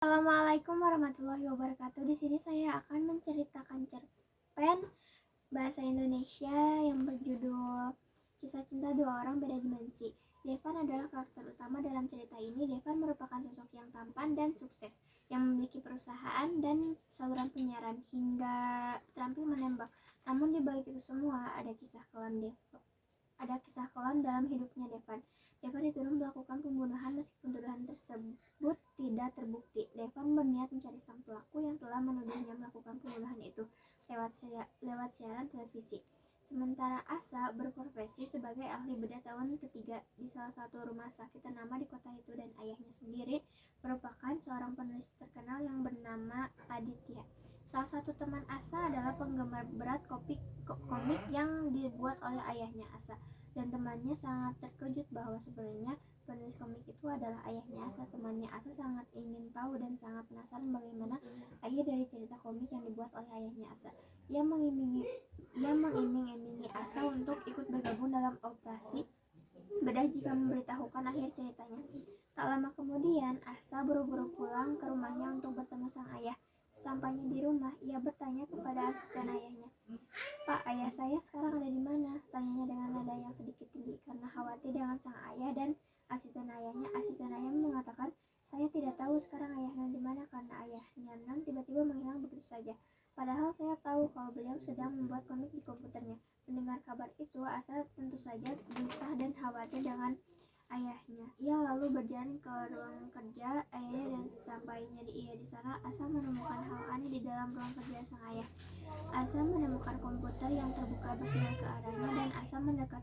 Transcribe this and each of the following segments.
Assalamualaikum warahmatullahi wabarakatuh. Di sini saya akan menceritakan cerpen bahasa Indonesia yang berjudul Kisah Cinta Dua Orang Beda Dimensi. Devan adalah karakter utama dalam cerita ini. Devan merupakan sosok yang tampan dan sukses, yang memiliki perusahaan dan saluran penyiaran hingga terampil menembak. Namun di balik itu semua ada kisah kelam dalam hidupnya Devan. Devan dituduh melakukan pembunuhan meskipun tuduhan tersebut tidak terbukti. Devan berniat mencari sang pelaku yang telah menuduhnya melakukan pembunuhan itu lewat siaran televisi. Sementara Asa berprofesi sebagai ahli bedah tahun ketiga di salah satu rumah sakit ternama di kota itu, dan ayahnya sendiri merupakan seorang penulis terkenal yang bernama Aditya. Salah satu teman Asa adalah penggemar berat komik yang dibuat oleh ayahnya Asa, dan temannya sangat terkejut bahwa sebenarnya penulis komik itu adalah ayahnya Asa. Temannya Asa sangat ingin tahu dan sangat penasaran bagaimana ayah dari cerita komik yang dibuat oleh ayahnya Asa. Ia mengiming-imingi Asa untuk ikut bergabung dalam operasi bedah jika memberitahukan akhir ceritanya. Tak lama kemudian, Asa buru-buru pulang ke rumahnya untuk bertemu sang ayah. Sampainya di rumah, ia bertanya kepada asisten ayahnya, "Pak, ayah saya sekarang ada di mana?" Tanyanya dengan nada yang sedikit tinggi karena khawatir dengan sang ayah dan asisten ayahnya. Asisten ayah mengatakan, "Saya tidak tahu sekarang ayahnya di mana karena ayahnya Nan tiba-tiba menghilang begitu saja. Padahal saya tahu kalau beliau sedang membuat komik di komputernya." Mendengar kabar itu, Asa tentu saja gelisah dan khawatir dengan ayahnya. Ia lalu berjalan ke ruang kerja ayahnya, dan sampainya ia di sana, Asa menemukan hal aneh di dalam ruang kerja sang ayah. Asa menemukan komputer yang terbuka bersinar ke arahnya, dan Asa mendekat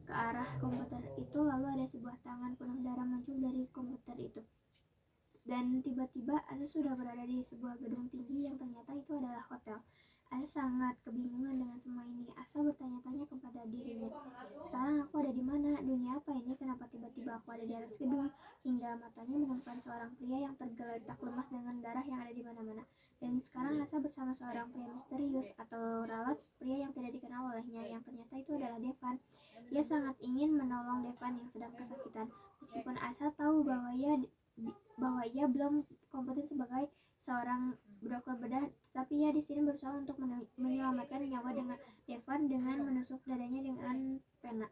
ke arah komputer itu. Lalu ada sebuah tangan penuh darah muncul dari komputer itu. Dan tiba-tiba Asa sudah berada di sebuah gedung tinggi yang ternyata itu adalah hotel. Asa sangat kebingungan dengan semua ini. Asa bertanya-tanya kepada dirinya, "Sekarang aku ada di mana? Dunia apa ini? Kenapa tiba-tiba aku ada di atas gedung?" Hingga matanya menemukan seorang pria yang tergeletak lemas dengan darah yang ada di mana-mana. Dan sekarang Asa bersama seorang pria misterius atau ralat, pria yang tidak dikenal olehnya, yang ternyata itu adalah Devan. Ia sangat ingin menolong Devan yang sedang kesakitan. Meskipun Asa tahu bahwa ia belum kompeten sebagai seorang dokter bedah, tetapi ia di sini berusaha untuk menyelamatkan nyawa Devan dengan menusuk dadanya dengan pena.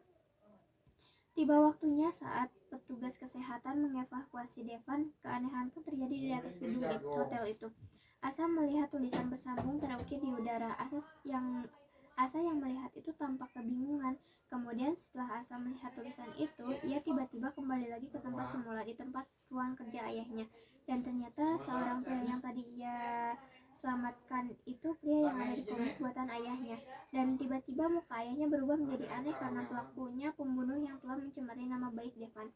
Tiba waktunya saat petugas kesehatan mengevakuasi Devan. Keanehan pun terjadi di atas gedung hotel itu. Asa melihat tulisan bersambung terukir di udara. Asa yang melihat itu tampak kebingungan. Kemudian setelah Asa melihat tulisan itu, ia tiba-tiba kembali lagi ke tempat semula, di tempat ruang kerja ayahnya. Dan ternyata seorang pria yang tadi ia selamatkan itu pria yang ada di komik buatan ayahnya. Dan tiba-tiba muka ayahnya berubah menjadi aneh karena pelakunya pembunuh yang telah mencemari nama baik Devan.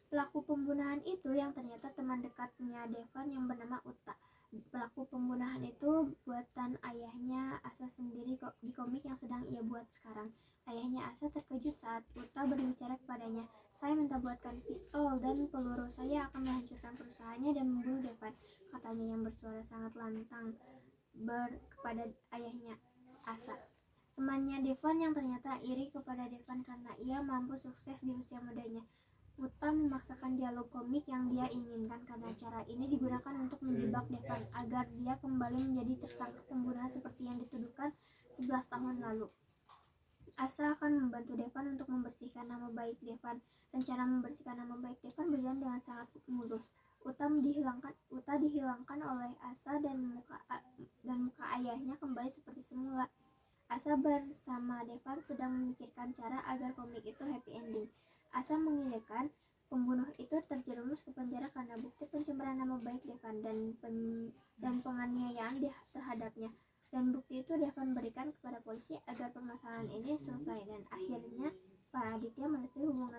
Pelaku pembunuhan itu yang ternyata teman dekatnya Devan yang bernama Uta. Pelaku pembunuhan itu buatan ayahnya Asa sendiri di komik yang sedang ia buat sekarang. Ayahnya Asa terkejut saat Uta berbicara kepadanya, "Saya minta buatkan pistol dan peluru. Saya akan menghancurkan perusahaannya dan membunuh Devan," katanya yang bersuara sangat lantang kepada ayahnya Asa. Temannya Devan yang ternyata iri kepada Devan karena ia mampu sukses di usia mudanya. Uta memaksakan dialog komik yang dia inginkan karena cara ini digunakan untuk menjebak Devan agar dia kembali menjadi tersangka pembunuhan seperti yang dituduhkan 11 tahun lalu. Asa akan membantu Devan untuk membersihkan nama baik Devan. Rencana membersihkan nama baik Devan berjalan dengan sangat mulus. Uta dihilangkan oleh Asa, dan muka ayahnya kembali seperti semula. Asa bersama Devan sedang memikirkan cara agar komik itu happy ending. Asa mengiyakan pembunuh itu terjerumus ke penjara karena bukti pencemaran nama baik Devan dan penganiayaan terhadapnya. Dan bukti itu Devan berikan kepada polisi agar permasalahan ini selesai. Dan akhirnya Pak Aditya merestui hubungan